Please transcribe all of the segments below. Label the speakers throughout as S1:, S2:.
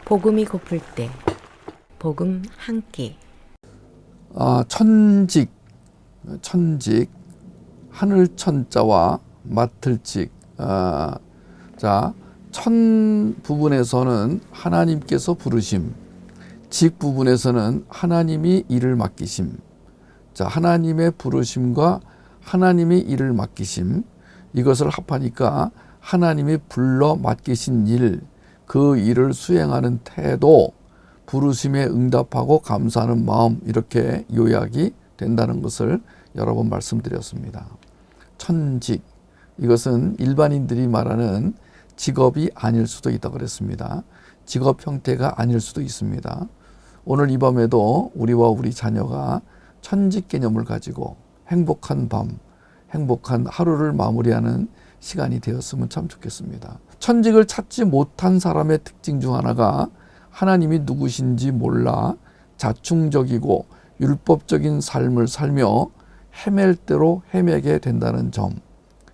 S1: 복음이 고플 때 복음 한 끼.
S2: 천직 하늘 천자와 맡을 직. 천 부분에서는 하나님께서 부르심, 직 부분에서는 하나님이 일을 맡기심. 하나님의 부르심과 하나님이 일을 맡기심, 이것을 합하니까 하나님이 불러 맡기신 일, 그 일을 수행하는 태도, 부르심에 응답하고 감사하는 마음, 이렇게 요약이 된다는 것을 여러 번 말씀드렸습니다. 천직, 이것은 일반인들이 말하는 직업이 아닐 수도 있다고 그랬습니다. 직업 형태가 아닐 수도 있습니다. 오늘 이 밤에도 우리와 우리 자녀가 천직 개념을 가지고 행복한 밤, 행복한 하루를 마무리하는 시간이 되었으면 참 좋겠습니다. 천직을 찾지 못한 사람의 특징 중 하나가 하나님이 누구신지 몰라 자충적이고 율법적인 삶을 살며 헤맬 대로 헤매게 된다는 점,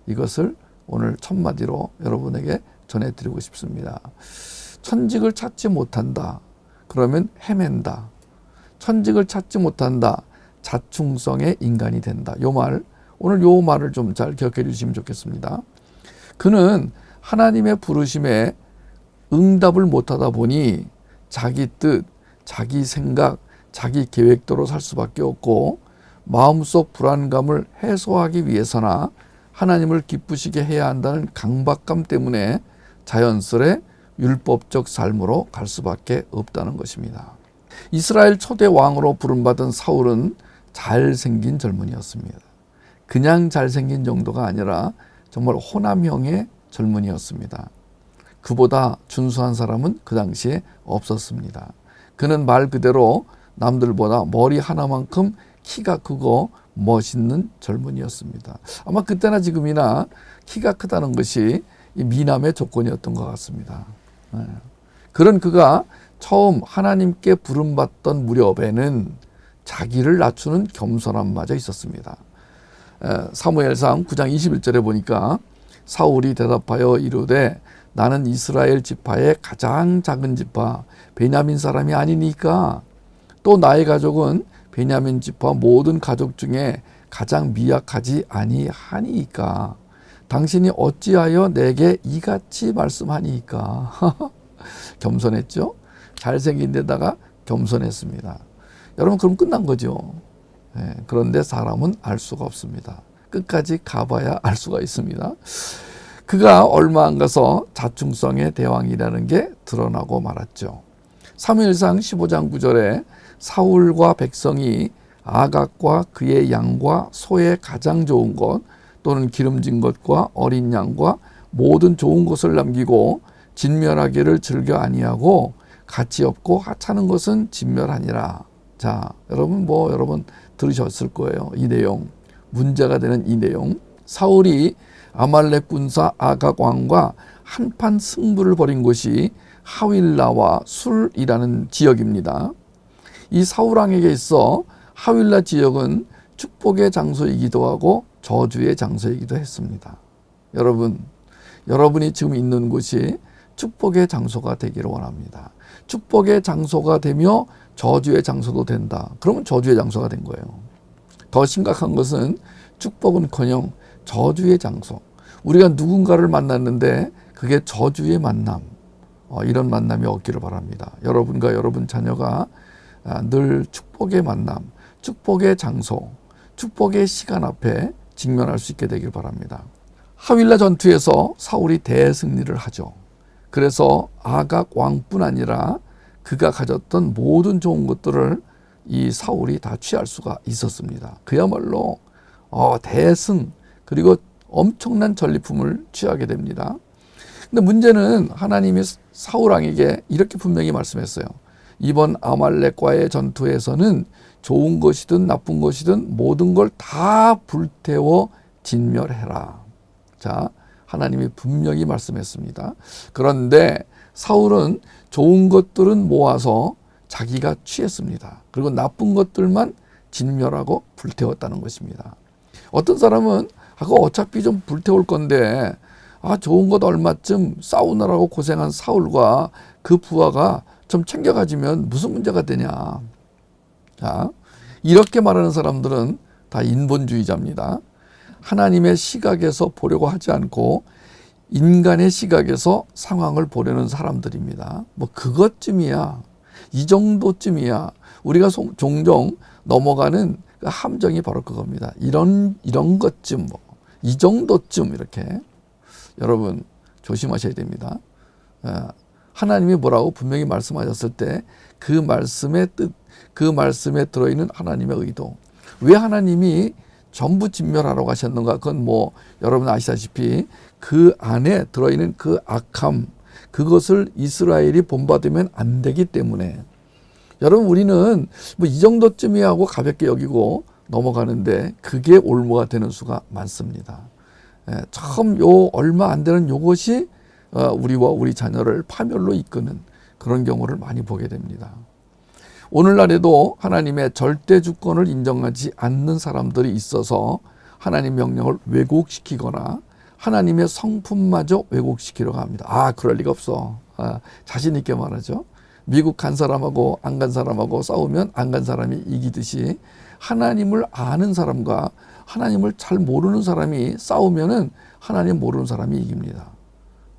S2: 이것을 오늘 첫마디로 여러분에게 전해드리고 싶습니다. 천직을 찾지 못한다, 그러면 헤맨다. 천직을 찾지 못한다, 자충성의 인간이 된다. 오늘 요 말을 좀 잘 기억해 주시면 좋겠습니다. 그는 하나님의 부르심에 응답을 못하다 보니 자기 뜻, 자기 생각, 자기 계획대로 살 수밖에 없고, 마음속 불안감을 해소하기 위해서나 하나님을 기쁘시게 해야 한다는 강박감 때문에 자연스레 율법적 삶으로 갈 수밖에 없다는 것입니다. 이스라엘 초대 왕으로 부름받은 사울은 잘생긴 젊은이였습니다. 그냥 잘생긴 정도가 아니라 정말 호남형의 젊은이였습니다. 그보다 준수한 사람은 그 당시에 없었습니다. 그는 말 그대로 남들보다 머리 하나만큼 키가 크고 멋있는 젊은이였습니다. 아마 그때나 지금이나 키가 크다는 것이 미남의 조건이었던 것 같습니다. 그런 그가 처음 하나님께 부름받던 무렵에는 자기를 낮추는 겸손함마저 있었습니다. 사무엘상 9장 21절에 보니까 사울이 대답하여 이르되 나는 이스라엘 지파의 가장 작은 지파 베냐민 사람이 아니니까, 또 나의 가족은 베냐민 지파 모든 가족 중에 가장 미약하지 아니하니까 당신이 어찌하여 내게 이같이 말씀하니까. 겸손했죠. 잘생긴 데다가 겸손했습니다. 여러분, 그럼 끝난 거죠. 그런데 사람은 알 수가 없습니다. 끝까지 가봐야 알 수가 있습니다. 그가 얼마 안 가서 자충성의 대왕이라는 게 드러나고 말았죠. 사무엘상 15장 9절에 사울과 백성이 아각과 그의 양과 소의 가장 좋은 것 또는 기름진 것과 어린 양과 모든 좋은 것을 남기고 진멸하기를 즐겨 아니하고 가치 없고 하찮은 것은 진멸하니라. 여러분 들으셨을 거예요. 이 내용, 문제가 되는 이 내용. 사울이 아말렉 군사 아각 왕과 한판 승부를 벌인 곳이 하윌라와 술이라는 지역입니다. 이 사울 왕에게 있어 하윌라 지역은 축복의 장소이기도 하고 저주의 장소이기도 했습니다. 여러분이 지금 있는 곳이 축복의 장소가 되기를 원합니다. 축복의 장소가 되며 저주의 장소도 된다. 그러면 저주의 장소가 된 거예요. 더 심각한 것은 축복은커녕 저주의 장소. 우리가 누군가를 만났는데 그게 저주의 만남. 이런 만남이 없기를 바랍니다. 여러분과 여러분 자녀가 늘 축복의 만남, 축복의 장소, 축복의 시간 앞에 직면할 수 있게 되길 바랍니다. 하윌라 전투에서 사울이 대승리를 하죠. 그래서 아각 왕뿐 아니라 그가 가졌던 모든 좋은 것들을 이 사울이 다 취할 수가 있었습니다. 그야말로 대승, 그리고 엄청난 전리품을 취하게 됩니다. 근데 문제는 하나님이 사울 왕에게 이렇게 분명히 말씀했어요. 이번 아말렉과의 전투에서는 좋은 것이든 나쁜 것이든 모든 걸 다 불태워 진멸해라. 하나님이 분명히 말씀했습니다. 그런데 사울은 좋은 것들은 모아서 자기가 취했습니다. 그리고 나쁜 것들만 진멸하고 불태웠다는 것입니다. 어떤 사람은 어차피 좀 불태울 건데 좋은 것 얼마쯤 싸우느라고 고생한 사울과 그 부하가 좀 챙겨 가지면 무슨 문제가 되냐. 자, 이렇게 말하는 사람들은 다 인본주의자입니다. 하나님의 시각에서 보려고 하지 않고 인간의 시각에서 상황을 보려는 사람들입니다. 뭐 그것쯤이야. 이 정도쯤이야. 우리가 종종 넘어가는 그 함정이 바로 그겁니다. 이런 것쯤, 뭐 이 정도쯤 이렇게. 여러분 조심하셔야 됩니다. 하나님이 뭐라고 분명히 말씀하셨을 때 그 말씀의 뜻, 그 말씀에 들어있는 하나님의 의도. 왜 하나님이 전부 진멸하라고 하셨는가? 그건 뭐 여러분 아시다시피 그 안에 들어있는 그 악함, 그것을 이스라엘이 본받으면 안 되기 때문에. 여러분 우리는 뭐 이 정도쯤이야 하고 가볍게 여기고 넘어가는데 그게 올무가 되는 수가 많습니다. 처음 요 얼마 안 되는 요것이 우리와 우리 자녀를 파멸로 이끄는 그런 경우를 많이 보게 됩니다. 오늘날에도 하나님의 절대 주권을 인정하지 않는 사람들이 있어서 하나님 명령을 왜곡시키거나 하나님의 성품마저 왜곡시키려고 합니다. 그럴 리가 없어. 자신 있게 말하죠. 미국 간 사람하고 안 간 사람하고 싸우면 안 간 사람이 이기듯이 하나님을 아는 사람과 하나님을 잘 모르는 사람이 싸우면은 하나님 모르는 사람이 이깁니다.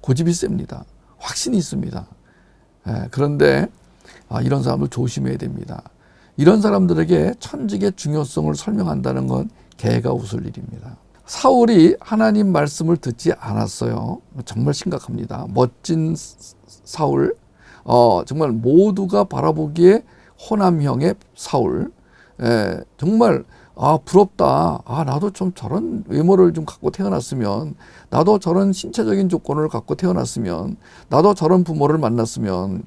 S2: 고집이 셉니다. 확신이 있습니다. 그런데 이런 사람을 조심해야 됩니다. 이런 사람들에게 천직의 중요성을 설명한다는 건 개가 웃을 일입니다. 사울이 하나님 말씀을 듣지 않았어요. 정말 심각합니다. 멋진 사울, 정말 모두가 바라보기에 호남형의 사울, 정말 부럽다. 나도 좀 저런 외모를 좀 갖고 태어났으면, 나도 저런 신체적인 조건을 갖고 태어났으면, 나도 저런 부모를 만났으면,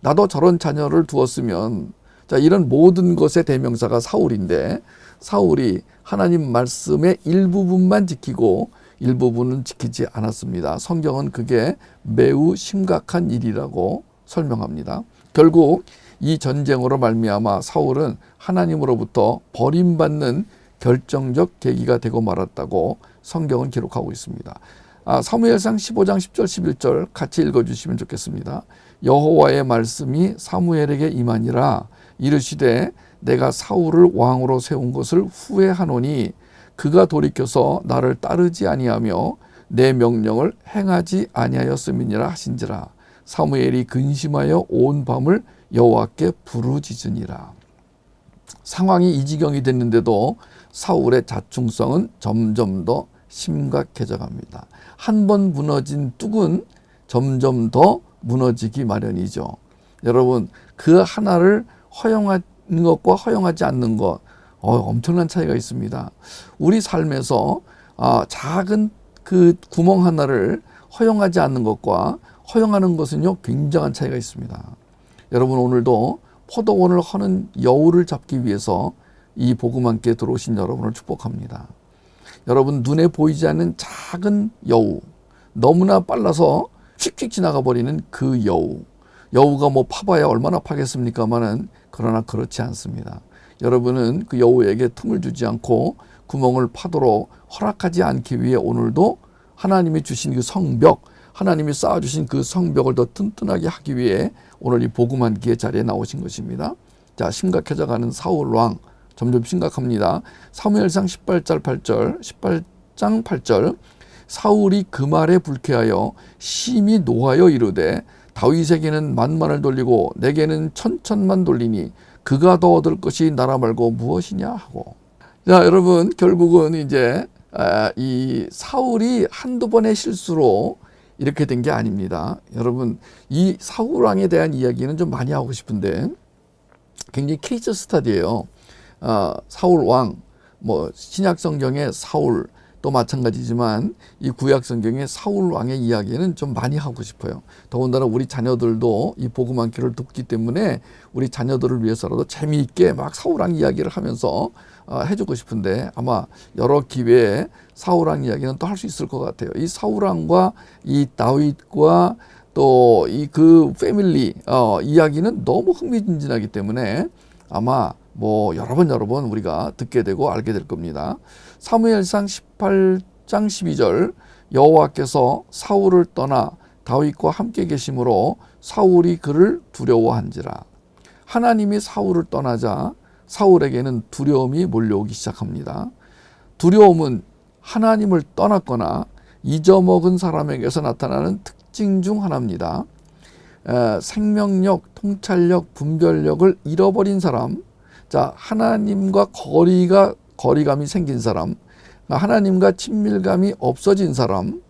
S2: 나도 저런 자녀를 두었으면. 자, 이런 모든 것의 대명사가 사울인데, 사울이 하나님 말씀의 일부분만 지키고 일부분은 지키지 않았습니다. 성경은 그게 매우 심각한 일이라고 설명합니다. 결국 이 전쟁으로 말미암아 사울은 하나님으로부터 버림받는 결정적 계기가 되고 말았다고 성경은 기록하고 있습니다. 사무엘상 15장 10절 11절 같이 읽어주시면 좋겠습니다. 여호와의 말씀이 사무엘에게 임하니라. 이르시되 내가 사울을 왕으로 세운 것을 후회하노니 그가 돌이켜서 나를 따르지 아니하며 내 명령을 행하지 아니하였음이니라 하신지라. 사무엘이 근심하여 온 밤을 여호와께 부르짖으니라. 상황이 이 지경이 됐는데도 사울의 자충성은 점점 더 심각해져 갑니다. 한 번 무너진 뚝은 점점 더 무너지기 마련이죠. 여러분, 그 하나를 허용하는 것과 허용하지 않는 것, 엄청난 차이가 있습니다. 우리 삶에서 작은 그 구멍 하나를 허용하지 않는 것과 허용하는 것은요, 굉장한 차이가 있습니다. 여러분, 오늘도 포도원을 허는 여우를 잡기 위해서 이 복음 함께 들어오신 여러분을 축복합니다. 여러분, 눈에 보이지 않는 작은 여우, 너무나 빨라서 휙휙 지나가 버리는 그 여우가 뭐 파봐야 얼마나 파겠습니까마는, 그러나 그렇지 않습니다. 여러분은 그 여우에게 틈을 주지 않고 구멍을 파도록 허락하지 않기 위해 오늘도 하나님이 주신 그 성벽, 하나님이 쌓아주신 그 성벽을 더 튼튼하게 하기 위해 오늘 이 복음 함께 자리에 나오신 것입니다. 자, 심각해져 가는 사울 왕, 점점 심각합니다. 사무엘상 18장 8절 사울이 그 말에 불쾌하여 심히 노하여 이르되 다윗에게는 만만을 돌리고 내게는 천천만 돌리니 그가 더 얻을 것이 나라 말고 무엇이냐 하고. 자, 여러분, 결국은 이제 이 사울이 한두 번의 실수로 이렇게 된 게 아닙니다. 여러분, 이 사울 왕에 대한 이야기는 좀 많이 하고 싶은데 굉장히 케이스 스터디예요. 사울 왕, 뭐 신약 성경의 사울 또 마찬가지지만 이 구약 성경의 사울 왕의 이야기는 좀 많이 하고 싶어요. 더군다나 우리 자녀들도 이 복음 함께를 듣기 때문에 우리 자녀들을 위해서라도 재미있게 막 사울 왕 이야기를 하면서 해주고 싶은데 아마 여러 기회에 사울 왕 이야기는 또 할 수 있을 것 같아요. 이 사울 왕과 이 다윗과 또 이 그 패밀리 이야기는 너무 흥미진진하기 때문에 아마 뭐 여러 번 우리가 듣게 되고 알게 될 겁니다. 사무엘상 18장 12절 여호와께서 사울을 떠나 다윗과 함께 계심으로 사울이 그를 두려워한지라. 하나님이 사울을 떠나자 사울에게는 두려움이 몰려오기 시작합니다. 두려움은 하나님을 떠났거나 잊어먹은 사람에게서 나타나는 특징 중 하나입니다. 생명력, 통찰력, 분별력을 잃어버린 사람, 자, 하나님과 거리감이 생긴 사람, 하나님과 친밀감이 없어진 사람,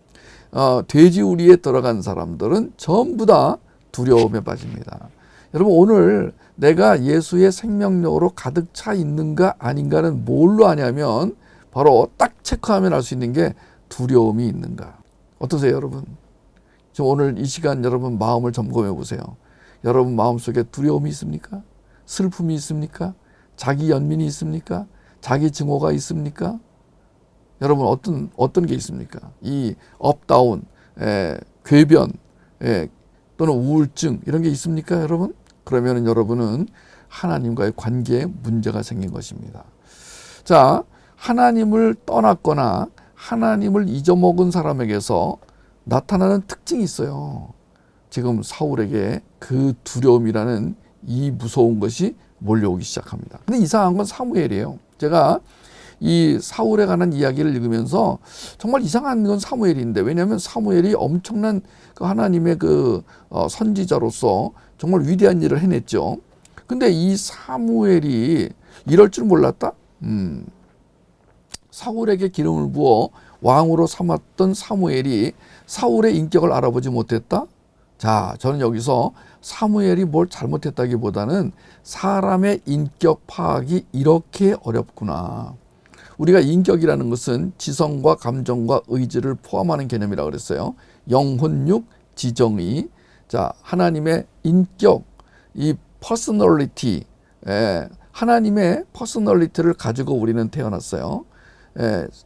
S2: 돼지우리에 들어간 사람들은 전부 다 두려움에 빠집니다. 여러분, 오늘 내가 예수의 생명력으로 가득 차 있는가 아닌가는 뭘로 아냐면 바로 딱 체크하면 알 수 있는 게 두려움이 있는가. 어떠세요, 여러분? 지금 오늘 이 시간 여러분 마음을 점검해 보세요. 여러분 마음속에 두려움이 있습니까? 슬픔이 있습니까? 자기 연민이 있습니까? 자기 증오가 있습니까? 여러분 어떤 게 있습니까? 이 업다운, 궤변, 또는 우울증 이런 게 있습니까, 여러분? 그러면 여러분은 하나님과의 관계에 문제가 생긴 것입니다. 자, 하나님을 떠났거나 하나님을 잊어먹은 사람에게서 나타나는 특징이 있어요. 지금 사울에게 그 두려움이라는 이 무서운 것이 몰려오기 시작합니다. 근데 이상한 건 사무엘이에요. 제가 이 사울에 관한 이야기를 읽으면서 정말 이상한 건 사무엘인데, 왜냐하면 사무엘이 엄청난 그 하나님의 그 선지자로서 정말 위대한 일을 해냈죠. 근데 이 사무엘이 이럴 줄 몰랐다? 사울에게 기름을 부어 왕으로 삼았던 사무엘이 사울의 인격을 알아보지 못했다? 자, 저는 여기서 사무엘이 뭘 잘못했다기보다는 사람의 인격 파악이 이렇게 어렵구나. 우리가 인격이라는 것은 지성과 감정과 의지를 포함하는 개념이라고 그랬어요. 영혼육, 지정의. 자, 하나님의 인격, 이 퍼스널리티, 하나님의 퍼스널리티를 가지고 우리는 태어났어요.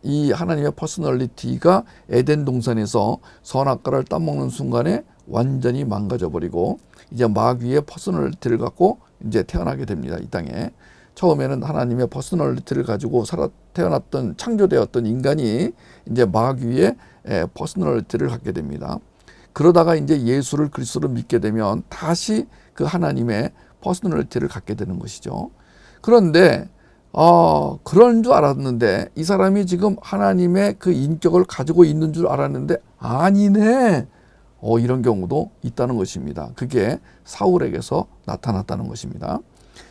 S2: 이 하나님의 퍼스널리티가 에덴 동산에서 선악과를 따먹는 순간에 완전히 망가져버리고 이제 마귀의 퍼스널리티를 갖고 이제 태어나게 됩니다. 이 땅에. 처음에는 하나님의 퍼스널리티를 가지고 태어났던 창조되었던 인간이 이제 마귀의 퍼스널리티를 갖게 됩니다. 그러다가 이제 예수를 그리스도로 믿게 되면 다시 그 하나님의 퍼스널리티를 갖게 되는 것이죠. 그런데 그런 줄 알았는데 이 사람이 지금 하나님의 그 인격을 가지고 있는 줄 알았는데 아니네. 이런 경우도 있다는 것입니다. 그게 사울에게서 나타났다는 것입니다.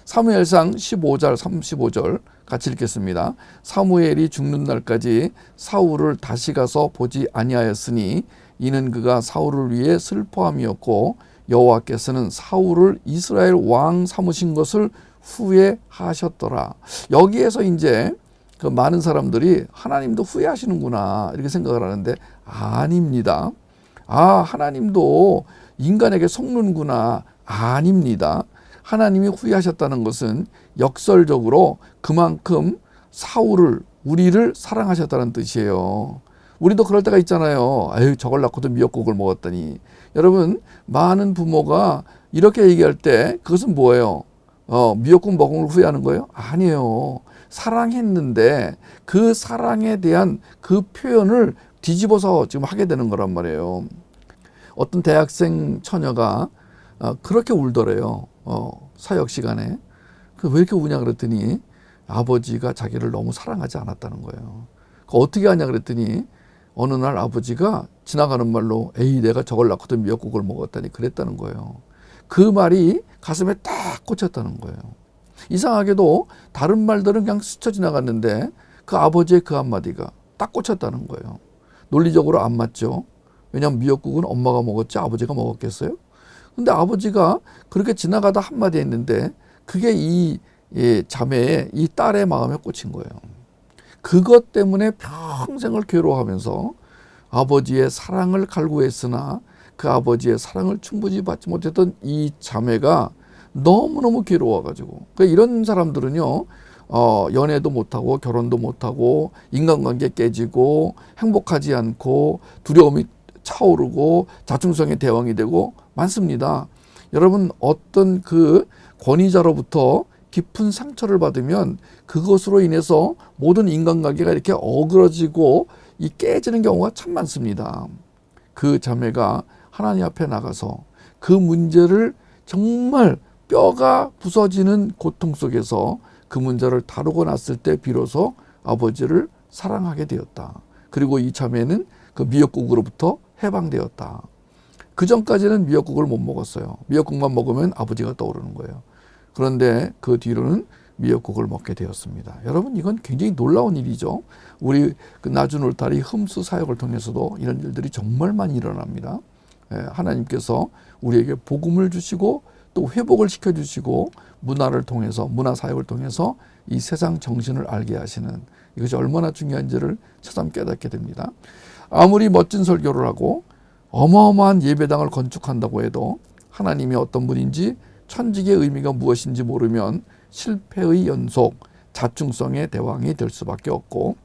S2: 사무엘상 15절 35절 같이 읽겠습니다. 사무엘이 죽는 날까지 사울을 다시 가서 보지 아니하였으니 이는 그가 사울을 위해 슬퍼함이었고 여호와께서는 사울을 이스라엘 왕 삼으신 것을 후회하셨더라. 여기에서 이제 그 많은 사람들이 하나님도 후회하시는구나 이렇게 생각을 하는데 아닙니다. 하나님도 인간에게 속는구나. 아닙니다. 하나님이 후회하셨다는 것은 역설적으로 그만큼 사울을, 우리를 사랑하셨다는 뜻이에요. 우리도 그럴 때가 있잖아요. 저걸 낳고도 미역국을 먹었더니. 여러분, 많은 부모가 이렇게 얘기할 때 그것은 뭐예요? 미역국 먹은 걸 후회하는 거예요? 아니에요. 사랑했는데 그 사랑에 대한 그 표현을 뒤집어서 지금 하게 되는 거란 말이에요. 어떤 대학생 처녀가 그렇게 울더래요. 사역 시간에. 왜 이렇게 우냐 그랬더니 아버지가 자기를 너무 사랑하지 않았다는 거예요. 어떻게 하냐 그랬더니 어느 날 아버지가 지나가는 말로 에이 내가 저걸 낳고도 미역국을 먹었다니 그랬다는 거예요. 그 말이 가슴에 딱 꽂혔다는 거예요. 이상하게도 다른 말들은 그냥 스쳐 지나갔는데 그 아버지의 그 한마디가 딱 꽂혔다는 거예요. 논리적으로 안 맞죠. 왜냐하면 미역국은 엄마가 먹었지 아버지가 먹었겠어요? 근데 아버지가 그렇게 지나가다 한마디 했는데 그게 이 자매의 이 딸의 마음에 꽂힌 거예요. 그것 때문에 평생을 괴로워하면서 아버지의 사랑을 갈구했으나 그 아버지의 사랑을 충분히 받지 못했던 이 자매가 너무너무 괴로워가지고 이런 사람들은요 연애도 못하고 결혼도 못하고 인간관계 깨지고 행복하지 않고 두려움이 차오르고 자충성의 대왕이 되고 많습니다. 여러분 어떤 그 권위자로부터 깊은 상처를 받으면 그것으로 인해서 모든 인간관계가 이렇게 어그러지고 이 깨지는 경우가 참 많습니다. 그 자매가 하나님 앞에 나가서 그 문제를 정말 뼈가 부서지는 고통 속에서 그 문제를 다루고 났을 때 비로소 아버지를 사랑하게 되었다. 그리고 이참에는 그 미역국으로부터 해방되었다. 그 전까지는 미역국을 못 먹었어요. 미역국만 먹으면 아버지가 떠오르는 거예요. 그런데 그 뒤로는 미역국을 먹게 되었습니다. 여러분, 이건 굉장히 놀라운 일이죠. 우리 그 나주 울타리 흠수 사역을 통해서도 이런 일들이 정말 많이 일어납니다. 하나님께서 우리에게 복음을 주시고 또 회복을 시켜주시고 문화를 통해서, 문화 사역을 통해서 이 세상 정신을 알게 하시는, 이것이 얼마나 중요한지를 새삼 깨닫게 됩니다. 아무리 멋진 설교를 하고 어마어마한 예배당을 건축한다고 해도 하나님이 어떤 분인지, 천직의 의미가 무엇인지 모르면 실패의 연속, 자충성의 대왕이 될 수밖에 없고,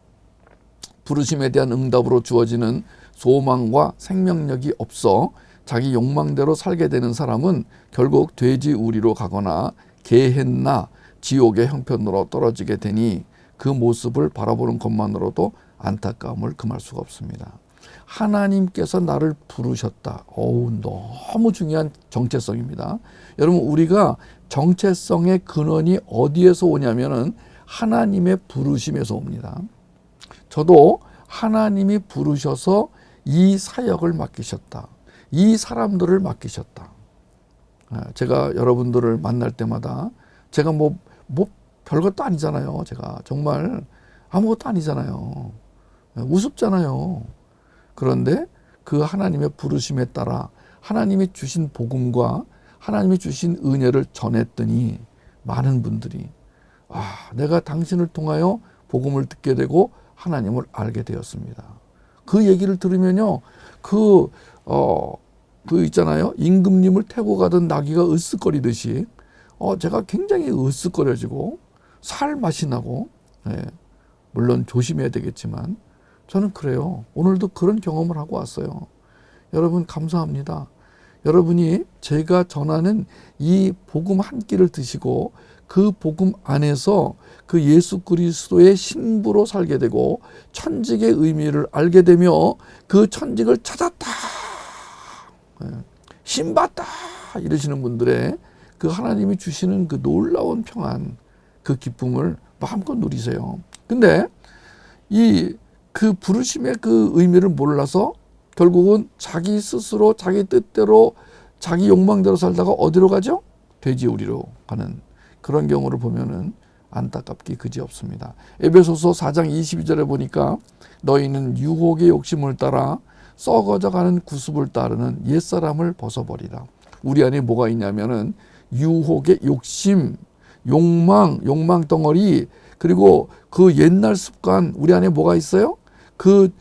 S2: 부르심에 대한 응답으로 주어지는 소망과 생명력이 없어 자기 욕망대로 살게 되는 사람은 결국 돼지 우리로 가거나 게헨나 지옥의 형편으로 떨어지게 되니 그 모습을 바라보는 것만으로도 안타까움을 금할 수가 없습니다. 하나님께서 나를 부르셨다. 너무 중요한 정체성입니다. 여러분, 우리가 정체성의 근원이 어디에서 오냐면은 하나님의 부르심에서 옵니다. 저도 하나님이 부르셔서 이 사역을 맡기셨다. 이 사람들을 맡기셨다. 제가 여러분들을 만날 때마다 제가 뭐 별것도 아니잖아요. 제가 정말 아무것도 아니잖아요. 우습잖아요. 그런데 그 하나님의 부르심에 따라 하나님이 주신 복음과 하나님이 주신 은혜를 전했더니 많은 분들이 내가 당신을 통하여 복음을 듣게 되고 하나님을 알게 되었습니다. 그 얘기를 들으면요, 있잖아요, 임금님을 태고 가던 나귀가 으쓱거리듯이 제가 굉장히 으쓱거려지고 살 맛이 나고, 물론 조심해야 되겠지만 저는 그래요. 오늘도 그런 경험을 하고 왔어요. 여러분, 감사합니다. 여러분이 제가 전하는 이 복음 한 끼를 드시고 그 복음 안에서 그 예수 그리스도의 신부로 살게 되고 천직의 의미를 알게 되며 그 천직을 찾았다, 신받다 이러시는 분들의 그 하나님이 주시는 그 놀라운 평안, 그 기쁨을 마음껏 누리세요. 근데 그 부르심의 그 의미를 몰라서 결국은 자기 스스로 자기 뜻대로 자기 욕망대로 살다가 어디로 가죠? 돼지우리로 가는 그런 경우를 보면은 안타깝기 그지없습니다. 에베소서 4장 22절에 보니까 너희는 유혹의 욕심을 따라 썩어져가는 구습을 따르는 옛사람을 벗어버리라. 우리 안에 뭐가 있냐면은 유혹의 욕심, 욕망 덩어리, 그리고 그 옛날 습관, 우리 안에 뭐가 있어요? 그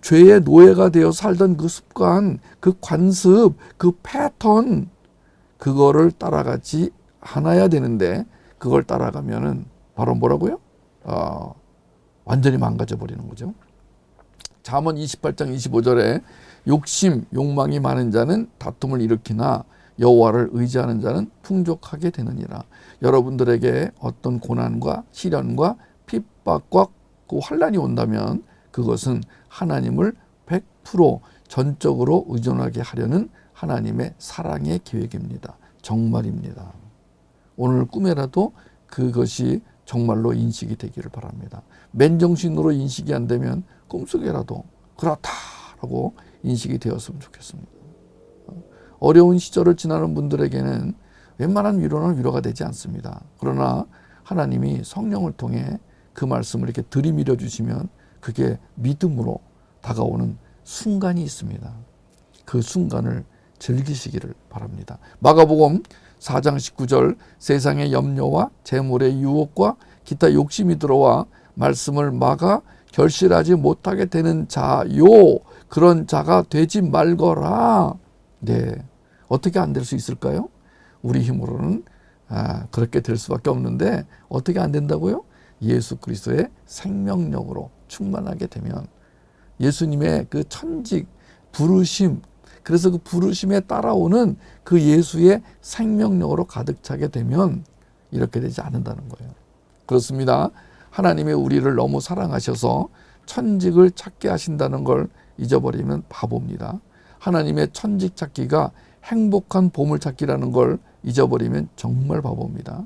S2: 죄의 노예가 되어 살던 그 습관, 그 관습, 그 패턴, 그거를 따라가지 않아야 되는데 그걸 따라가면은 바로 뭐라고요? 완전히 망가져 버리는 거죠. 잠언 28장 25절에 욕망이 많은 자는 다툼을 일으키나 여호와를 의지하는 자는 풍족하게 되느니라. 여러분들에게 어떤 고난과 시련과 핍박과 그 환난이 온다면 그것은 하나님을 100% 전적으로 의존하게 하려는 하나님의 사랑의 계획입니다. 정말입니다. 오늘 꿈에라도 그것이 정말로 인식이 되기를 바랍니다. 맨정신으로 인식이 안 되면 꿈속에라도 그렇다라고 인식이 되었으면 좋겠습니다. 어려운 시절을 지나는 분들에게는 웬만한 위로는 위로가 되지 않습니다. 그러나 하나님이 성령을 통해 그 말씀을 이렇게 들이밀어 주시면 그게 믿음으로 다가오는 순간이 있습니다. 그 순간을 즐기시기를 바랍니다. 마가복음 4장 19절 세상의 염려와 재물의 유혹과 기타 욕심이 들어와 말씀을 막아 결실하지 못하게 되는 자요, 그런 자가 되지 말거라. 네, 어떻게 안 될 수 있을까요? 우리 힘으로는 그렇게 될 수밖에 없는데 어떻게 안 된다고요? 예수 그리스도의 생명력으로 충만하게 되면, 예수님의 그 천직 부르심, 그래서 그 부르심에 따라오는 그 예수의 생명력으로 가득 차게 되면 이렇게 되지 않는다는 거예요. 그렇습니다. 하나님이 우리를 너무 사랑하셔서 천직을 찾게 하신다는 걸 잊어버리면 바보입니다. 하나님의 천직 찾기가 행복한 보물찾기라는 걸 잊어버리면 정말 바보입니다.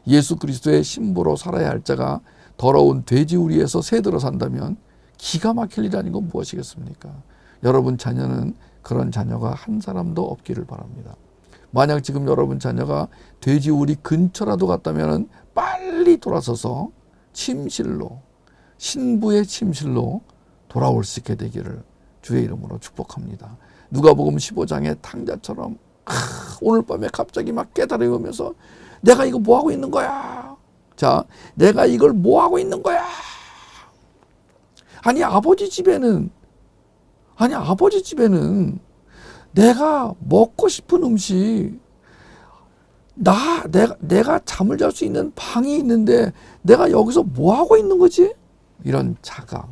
S2: 예수 그리스도의 신부로 살아야 할 자가 더러운 돼지우리에서 새들어 산다면 기가 막힐 일 아니고 무엇이겠습니까? 여러분 자녀는 그런 자녀가 한 사람도 없기를 바랍니다. 만약 지금 여러분 자녀가 돼지우리 근처라도 갔다면 빨리 돌아서서 침실로, 신부의 침실로 돌아올 수 있게 되기를 주의 이름으로 축복합니다. 누가복음 15장의 탕자처럼 오늘 밤에 갑자기 막 깨달으면서 내가 이거 뭐 하고 있는 거야? 자, 내가 이걸 뭐 하고 있는 거야? 아니 아버지 집에는 내가 먹고 싶은 음식, 내가 잠을 잘 수 있는 방이 있는데 내가 여기서 뭐 하고 있는 거지? 이런 자각.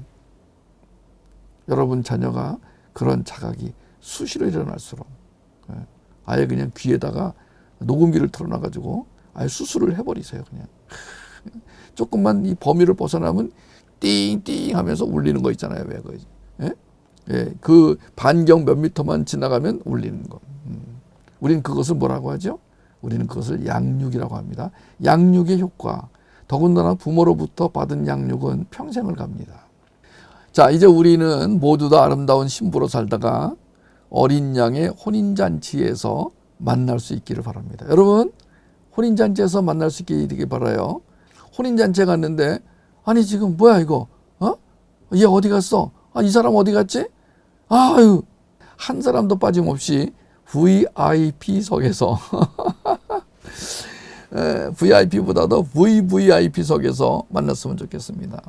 S2: 여러분 자녀가 그런 자각이 수시로 일어날수록 아예 그냥 귀에다가 녹음기를 틀어놔가지고 아예 수술을 해버리세요. 그냥 조금만 이 범위를 벗어나면 띵띵 하면서 울리는 거 있잖아요. 왜 그? 예, 그 반경 몇 미터만 지나가면 울리는 거. 우리는 그것을 뭐라고 하죠? 우리는 그것을 양육이라고 합니다. 양육의 효과. 더군다나 부모로부터 받은 양육은 평생을 갑니다. 자, 이제 우리는 모두 다 아름다운 신부로 살다가 어린 양의 혼인잔치에서 만날 수 있기를 바랍니다. 여러분, 혼인잔치에서 만날 수 있게 되길 바라요. 혼인잔치에 갔는데 아니 지금 뭐야 이거? 얘 어디 갔어? 이 사람 어디 갔지? 아유, 한 사람도 빠짐없이 VIP석에서 VIP보다도 VVIP석에서 만났으면 좋겠습니다.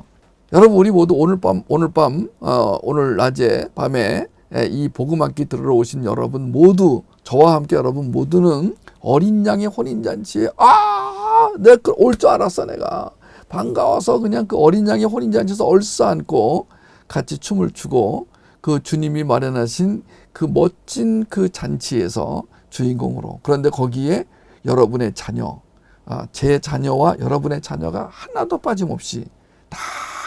S2: 여러분, 우리 모두 오늘 낮에 밤에 이 복음학기 들으러 오신 여러분 모두, 저와 함께 여러분 모두는 어린 양의 혼인잔치에 내가 올 줄 알았어. 내가 반가워서 그냥 그 어린 양의 혼인잔치에서 얼싸안고 같이 춤을 추고 그 주님이 마련하신 그 멋진 그 잔치에서 주인공으로. 그런데 거기에 여러분의 자녀, 제 자녀와 여러분의 자녀가 하나도 빠짐없이 다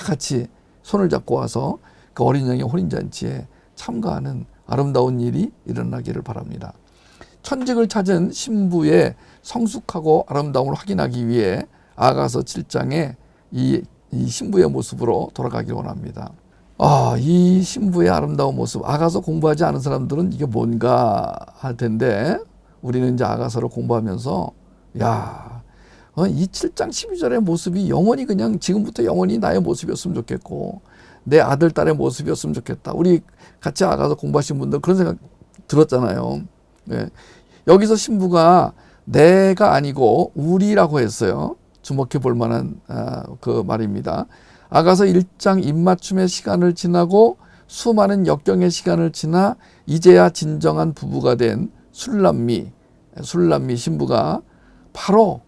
S2: 같이 손을 잡고 와서 그 어린 양의 혼인잔치에 참가하는 아름다운 일이 일어나기를 바랍니다. 천직을 찾은 신부의 성숙하고 아름다움을 확인하기 위해 아가서 7장에 이 신부의 모습으로 돌아가길 원합니다. 이 신부의 아름다운 모습, 아가서 공부하지 않은 사람들은 이게 뭔가 할 텐데 우리는 이제 아가서를 공부하면서 이 7장 12절의 모습이 영원히 그냥 지금부터 영원히 나의 모습이었으면 좋겠고 내 아들, 딸의 모습이었으면 좋겠다. 우리 같이 아가서 공부하신 분들 그런 생각 들었잖아요. 네. 여기서 신부가 내가 아니고 우리라고 했어요. 주목해 볼 만한 그 말입니다. 아가서 1장 입맞춤의 시간을 지나고 수많은 역경의 시간을 지나 이제야 진정한 부부가 된 술람미 신부가 바로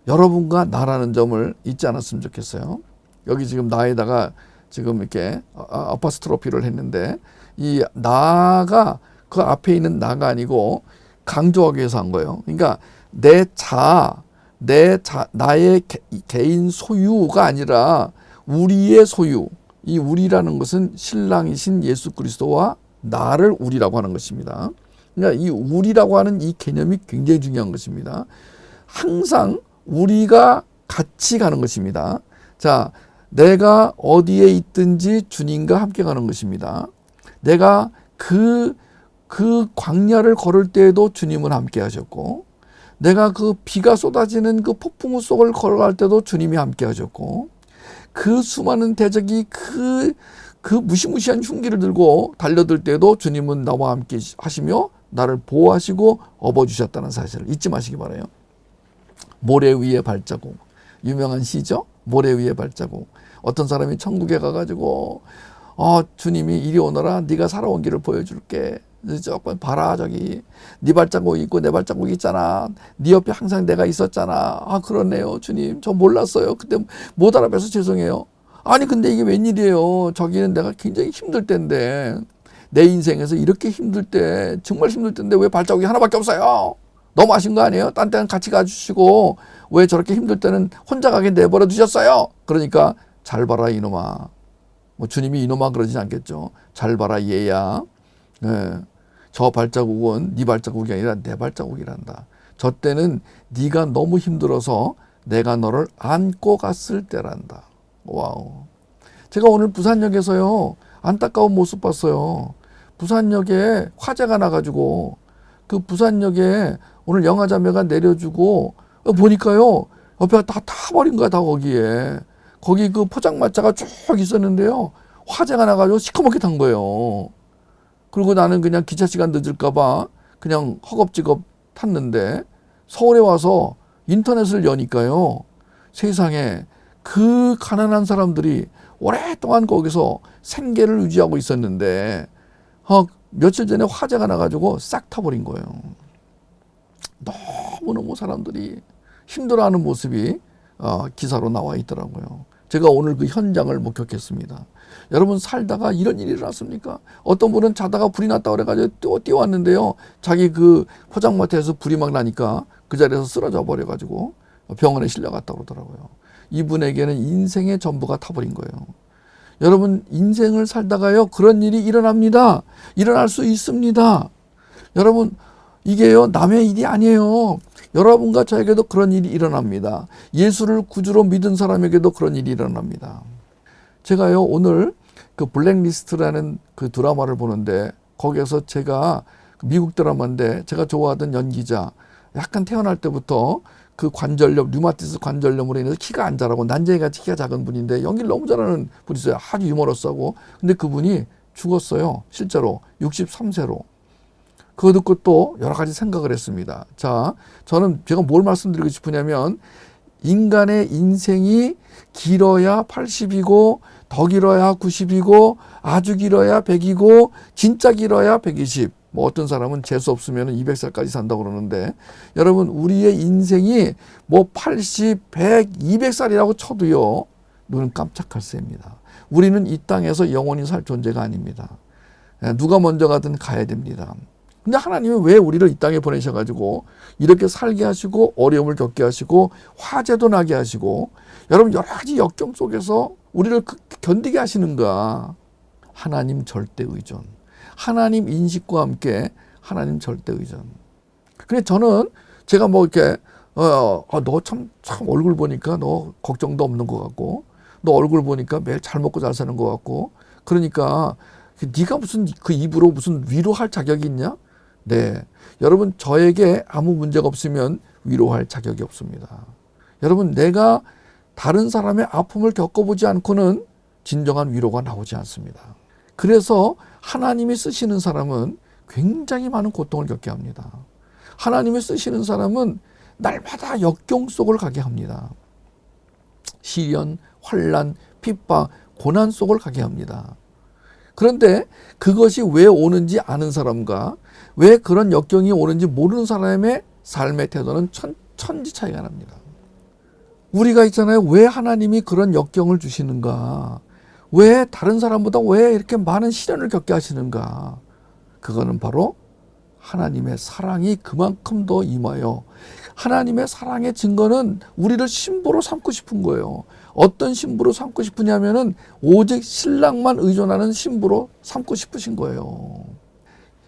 S2: 여러분과 나라는 점을 잊지 않았으면 좋겠어요. 여기 지금 나에다가 지금 이렇게 아파스트로피를 했는데 이 나가 그 앞에 있는 나가 아니고 강조하기 위해서 한 거예요. 그러니까 나의 개인 소유가 아니라 우리의 소유. 이 우리라는 것은 신랑이신 예수 그리스도와 나를 우리라고 하는 것입니다. 그러니까 이 우리라고 하는 이 개념이 굉장히 중요한 것입니다. 항상 우리가 같이 가는 것입니다. 자, 내가 어디에 있든지 주님과 함께 가는 것입니다. 내가 그 광야를 걸을 때에도 주님은 함께 하셨고, 내가 그 비가 쏟아지는 그 폭풍우 속을 걸어갈 때도 주님이 함께 하셨고, 그 수많은 대적이 그 무시무시한 흉기를 들고 달려들 때도 주님은 나와 함께 하시며 나를 보호하시고 업어주셨다는 사실을 잊지 마시기 바라요. 모래 위의 발자국, 유명한 시죠? 모래 위의 발자국. 어떤 사람이 천국에 가가지고 주님이 이리 오너라, 네가 살아온 길을 보여줄게. 조금 봐라, 저기 네 발자국 있고 내 발자국 있잖아. 네 옆에 항상 내가 있었잖아. 그러네요, 주님. 저 몰랐어요. 그때 못 알아뵈서 죄송해요. 아니 근데 이게 웬일이에요. 저기는 내가 굉장히 힘들 때인데, 내 인생에서 이렇게 힘들 때, 정말 힘들 때인데 왜 발자국이 하나밖에 없어요? 너무 아신 거 아니에요? 딴 때는 같이 가주시고 왜 저렇게 힘들 때는 혼자 가게 내버려 두셨어요? 그러니까 잘 봐라 이놈아. 뭐 주님이 이놈아 그러진 않겠죠. 잘 봐라 얘야. 네. 저 발자국은 네 발자국이 아니라 내 발자국이란다. 저 때는 네가 너무 힘들어서 내가 너를 안고 갔을 때란다. 와우. 제가 오늘 부산역에서요, 안타까운 모습 봤어요. 부산역에 화재가 나가지고 그 부산역에 오늘 영화자매가 내려주고 보니까요, 옆에 다 타버린 거야, 다 거기에. 거기 그 포장마차가 쭉 있었는데요, 화재가 나가지고 시커멓게 탄 거예요. 그리고 나는 그냥 기차 시간 늦을까봐 그냥 허겁지겁 탔는데 서울에 와서 인터넷을 여니까요, 세상에 그 가난한 사람들이 오랫동안 거기서 생계를 유지하고 있었는데 며칠 전에 화재가 나가지고 싹 타버린 거예요. 너무너무 사람들이 힘들어하는 모습이 기사로 나와 있더라고요. 제가 오늘 그 현장을 목격했습니다. 여러분, 살다가 이런 일이 일어났습니까? 어떤 분은 자다가 불이 났다 그래가지고 뛰어왔는데요, 자기 그 포장마차에서 불이 막 나니까 그 자리에서 쓰러져 버려가지고 병원에 실려갔다 그러더라고요. 이분에게는 인생의 전부가 타버린 거예요. 여러분, 인생을 살다가요, 그런 일이 일어납니다. 일어날 수 있습니다. 여러분, 이게요, 남의 일이 아니에요. 여러분과 저에게도 그런 일이 일어납니다. 예수를 구주로 믿은 사람에게도 그런 일이 일어납니다. 제가요, 오늘 그 블랙리스트라는 그 드라마를 보는데, 거기에서 제가 미국 드라마인데 제가 좋아하던 연기자, 약간 태어날 때부터 그 관절염, 류마티스 관절염으로 인해서 키가 안 자라고 난쟁이같이 키가 작은 분인데 연기를 너무 잘하는 분이 있어요. 아주 유머러스하고. 근데 그분이 죽었어요. 실제로 63세로. 그거 듣고 또 여러 가지 생각을 했습니다. 자, 제가 뭘 말씀드리고 싶으냐면, 인간의 인생이 길어야 80이고 더 길어야 90이고 아주 길어야 100이고 진짜 길어야 120. 뭐 어떤 사람은 재수 없으면 200살까지 산다고 그러는데, 여러분, 우리의 인생이 뭐 80, 100, 200살이라고 쳐도요, 눈은 깜짝할 새입니다. 우리는 이 땅에서 영원히 살 존재가 아닙니다. 누가 먼저 가든 가야 됩니다. 근데 하나님은 왜 우리를 이 땅에 보내셔가지고 이렇게 살게 하시고 어려움을 겪게 하시고 화재도 나게 하시고 여러분 여러 가지 역경 속에서 우리를 견디게 하시는가? 하나님 절대 의존. 하나님 인식과 함께 하나님 절대 의존. 근데 저는 제가 뭐 이렇게 너 참 얼굴 보니까 너 걱정도 없는 것 같고, 너 얼굴 보니까 매일 잘 먹고 잘 사는 것 같고, 그러니까 네가 무슨 그 입으로 무슨 위로할 자격이 있냐? 네, 여러분, 저에게 아무 문제가 없으면 위로할 자격이 없습니다. 여러분, 내가 다른 사람의 아픔을 겪어보지 않고는 진정한 위로가 나오지 않습니다. 그래서 하나님이 쓰시는 사람은 굉장히 많은 고통을 겪게 합니다. 하나님이 쓰시는 사람은 날마다 역경 속을 가게 합니다. 시련, 환난, 핍박, 고난 속을 가게 합니다. 그런데 그것이 왜 오는지 아는 사람과 왜 그런 역경이 오는지 모르는 사람의 삶의 태도는 천지 차이가 납니다. 우리가 있잖아요. 왜 하나님이 그런 역경을 주시는가? 왜 다른 사람보다 왜 이렇게 많은 시련을 겪게 하시는가? 그거는 바로 하나님의 사랑이 그만큼 더 임하여, 하나님의 사랑의 증거는 우리를 신부로 삼고 싶은 거예요. 어떤 신부로 삼고 싶으냐면은 오직 신랑만 의존하는 신부로 삼고 싶으신 거예요.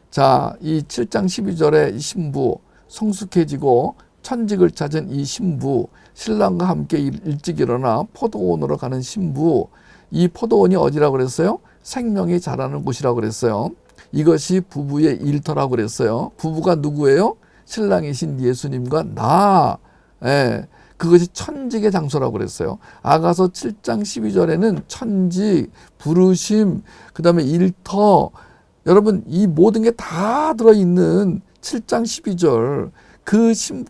S2: 자, 이 7장 12절에 이 신부, 성숙해지고 천직을 찾은 이 신부, 신랑과 함께 일찍 일어나 포도원으로 가는 신부, 이 포도원이 어디라고 그랬어요? 생명이 자라는 곳이라고 그랬어요. 이것이 부부의 일터라고 그랬어요. 부부가 누구예요? 신랑이신 예수님과 나. 예, 그것이 천직의 장소라고 그랬어요. 아가서 7장 12절에는 천직, 부르심, 그 다음에 일터, 여러분 이 모든 게 다 들어있는 7장 12절,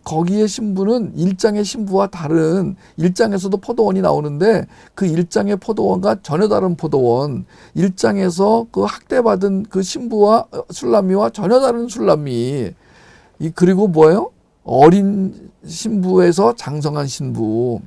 S2: 거기에 신부는 1장의 신부와 다른, 1장에서도 포도원이 나오는데 그 1장의 포도원과 전혀 다른 포도원, 1장에서 그 학대받은 그 신부와 술람미와 전혀 다른 술람미, 그리고 뭐예요? 어린 신부에서 장성한 신부.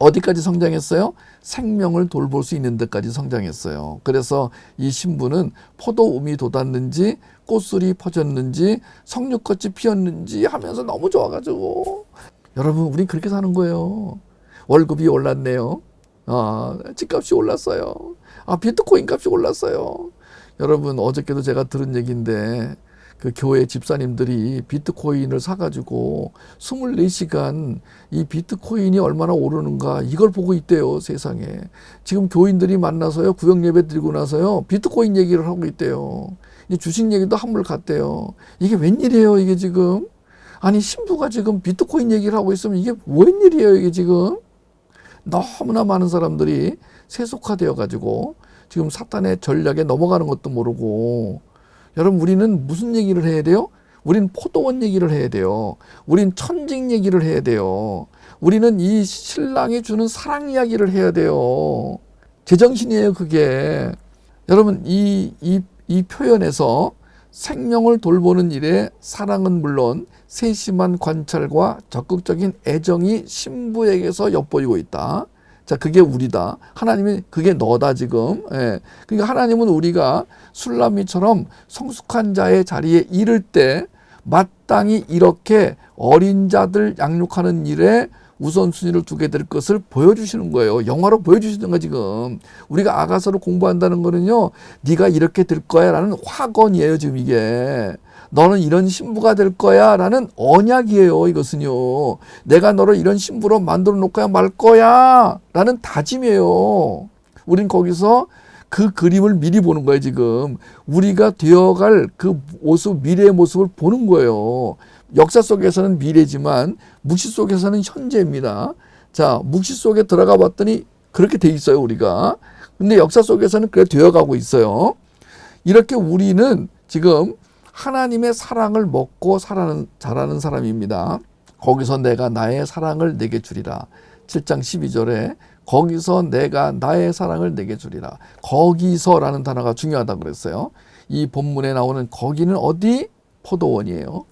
S2: 어디까지 성장했어요? 생명을 돌볼 수 있는 데까지 성장했어요. 그래서 이 신부는 포도움이 돋았는지 꽃술이 퍼졌는지 석류꽃이 피었는지 하면서 너무 좋아가지고, 여러분, 우린 그렇게 사는 거예요. 월급이 올랐네요. 집값이 올랐어요. 비트코인 값이 올랐어요. 여러분, 어저께도 제가 들은 얘기인데, 그 교회 집사님들이 비트코인을 사가지고 24시간 이 비트코인이 얼마나 오르는가 이걸 보고 있대요, 세상에. 지금 교인들이 만나서요, 구역 예배 드리고 나서요, 비트코인 얘기를 하고 있대요. 이제 주식 얘기도 한물 갔대요. 이게 웬일이에요, 이게 지금? 아니, 신부가 지금 비트코인 얘기를 하고 있으면 이게 웬일이에요, 이게 지금? 너무나 많은 사람들이 세속화되어 가지고 지금 사탄의 전략에 넘어가는 것도 모르고, 여러분, 우리는 무슨 얘기를 해야 돼요? 우린 포도원 얘기를 해야 돼요. 우린 천직 얘기를 해야 돼요. 우리는 이 신랑이 주는 사랑 이야기를 해야 돼요. 제정신이에요, 그게. 여러분, 이 표현에서 생명을 돌보는 일에 사랑은 물론 세심한 관찰과 적극적인 애정이 신부에게서 엿보이고 있다. 자, 그게 우리다. 하나님이 그게 너다 지금. 예. 그러니까 하나님은 우리가 술람미처럼 성숙한 자의 자리에 이를 때 마땅히 이렇게 어린 자들 양육하는 일에 우선순위를 두게 될 것을 보여주시는 거예요. 영화로 보여주시는 거 지금. 우리가 아가서를 공부한다는 거는요, 네가 이렇게 될 거야 라는 확언이에요, 지금 이게. 너는 이런 신부가 될 거야 라는 언약이에요, 이것은요. 내가 너를 이런 신부로 만들어 놓고야 말 거야 라는 다짐이에요. 우린 거기서 그 그림을 미리 보는 거예요, 지금. 우리가 되어갈 그 모습, 미래의 모습을 보는 거예요. 역사 속에서는 미래지만 묵시 속에서는 현재입니다. 자, 묵시 속에 들어가 봤더니 그렇게 돼 있어요, 우리가. 근데 역사 속에서는 그래 되어가고 있어요. 이렇게 우리는 지금 하나님의 사랑을 먹고 자라는 사람입니다. 거기서 내가 나의 사랑을 내게 주리라. 7장 12절에 거기서 내가 나의 사랑을 내게 주리라. 거기서라는 단어가 중요하다고 그랬어요. 이 본문에 나오는 거기는 어디? 포도원이에요.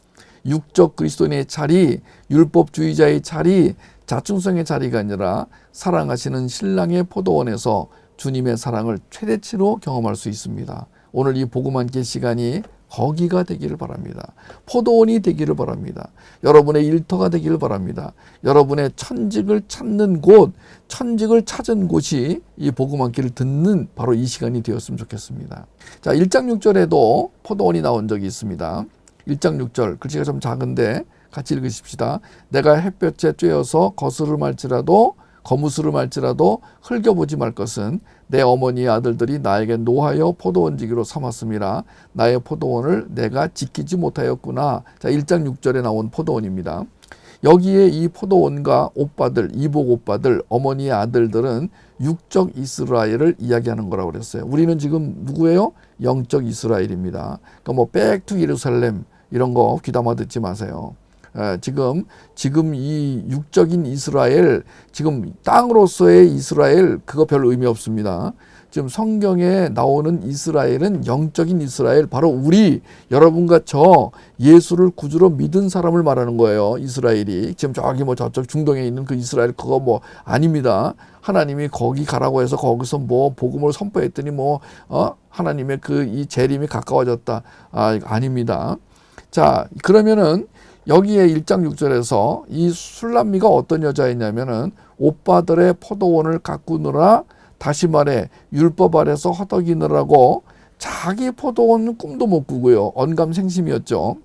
S2: 육적 그리스도인의 자리, 율법주의자의 자리, 자충성의 자리가 아니라 사랑하시는 신랑의 포도원에서 주님의 사랑을 최대치로 경험할 수 있습니다. 오늘 이 복음 함께 시간이 거기가 되기를 바랍니다. 포도원이 되기를 바랍니다. 여러분의 일터가 되기를 바랍니다. 여러분의 천직을 찾는 곳, 천직을 찾은 곳이 이 복음 함께를 듣는 바로 이 시간이 되었으면 좋겠습니다. 자, 1장 6절에도 포도원이 나온 적이 있습니다. 1장 6절, 글씨가 좀 작은데 같이 읽으십시다. 내가 햇볕에 쬐어서 거무스름할지라도 흘겨보지 말 것은 내 어머니의 아들들이 나에게 노하여 포도원지기로 삼았음이라. 나의 포도원을 내가 지키지 못하였구나. 자, 1장 6절에 나온 포도원입니다. 여기에 이 포도원과 오빠들, 이복 오빠들, 어머니의 아들들은 육적 이스라엘을 이야기하는 거라고 그랬어요. 우리는 지금 누구예요? 영적 이스라엘입니다. 그러니까 뭐 백투 예루살렘 이런 거 귀담아 듣지 마세요. 지금 이 육적인 이스라엘, 지금 땅으로서의 이스라엘, 그거 별 의미 없습니다. 지금 성경에 나오는 이스라엘은 영적인 이스라엘, 바로 우리, 여러분과 저 예수를 구주로 믿은 사람을 말하는 거예요. 이스라엘이. 지금 저기 뭐 저쪽 중동에 있는 그 이스라엘, 그거 뭐 아닙니다. 하나님이 거기 가라고 해서 거기서 뭐 복음을 선포했더니 하나님의 그 이 재림이 가까워졌다. 아닙니다. 자, 그러면은 여기에 1장 6절에서 이 술람미가 어떤 여자였냐면은 오빠들의 포도원을 가꾸느라, 다시 말해 율법 아래서 허덕이느라고 자기 포도원 꿈도 못 꾸고요. 언감생심이었죠.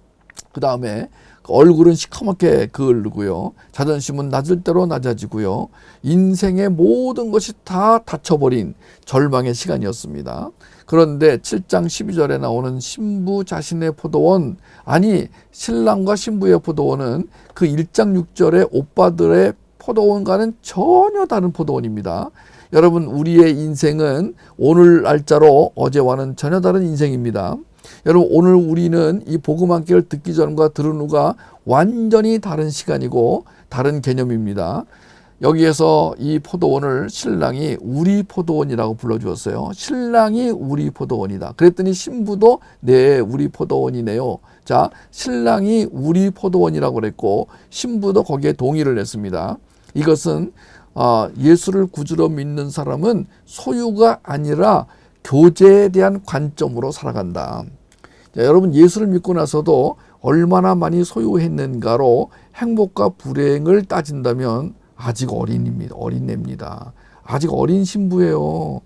S2: 그 다음에 얼굴은 시커멓게 그을르고요. 자존심은 낮을 대로 낮아지고요. 인생의 모든 것이 다 닫혀버린 절망의 시간이었습니다. 그런데 7장 12절에 나오는 신부 자신의 포도원, 아니 신랑과 신부의 포도원은 그 1장 6절의 오빠들의 포도원과는 전혀 다른 포도원입니다. 여러분, 우리의 인생은 오늘 날짜로 어제와는 전혀 다른 인생입니다. 여러분, 오늘 우리는 이 복음 함께를 듣기 전과 들은 후가 완전히 다른 시간이고 다른 개념입니다. 여기에서 이 포도원을 신랑이 우리 포도원이라고 불러주었어요. 신랑이 우리 포도원이다. 그랬더니 신부도 네, 우리 포도원이네요. 자, 신랑이 우리 포도원이라고 그랬고 신부도 거기에 동의를 했습니다. 이것은 예수를 구주로 믿는 사람은 소유가 아니라 교제에 대한 관점으로 살아간다. 자, 여러분, 예수를 믿고 나서도 얼마나 많이 소유했는가로 행복과 불행을 따진다면 아직 어린애입니다. 아직 어린 신부예요.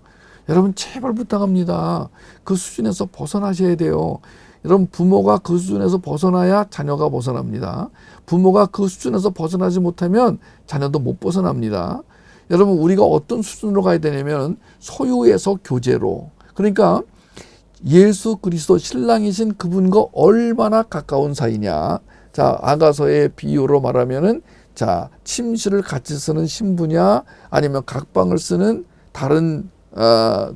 S2: 여러분, 제발 부탁합니다. 그 수준에서 벗어나셔야 돼요. 여러분 부모가 그 수준에서 벗어나야 자녀가 벗어납니다. 부모가 그 수준에서 벗어나지 못하면 자녀도 못 벗어납니다. 여러분 우리가 어떤 수준으로 가야 되냐면 소유에서 교제로, 그러니까 예수 그리스도 신랑이신 그분과 얼마나 가까운 사이냐. 자, 아가서의 비유로 말하면은 자, 침실을 같이 쓰는 신부냐 아니면 각방을 쓰는 다른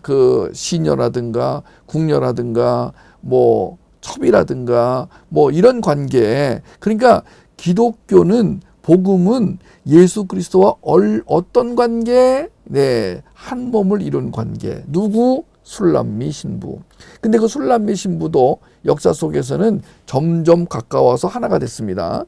S2: 그 시녀라든가 궁녀라든가 뭐 첩이라든가 뭐 이런 관계. 그러니까 기독교는 복음은 예수 그리스도와 어떤 관계? 네, 한 몸을 이룬 관계. 누구? 술람미 신부. 근데 그 술람미 신부도 역사 속에서는 점점 가까워서 하나가 됐습니다.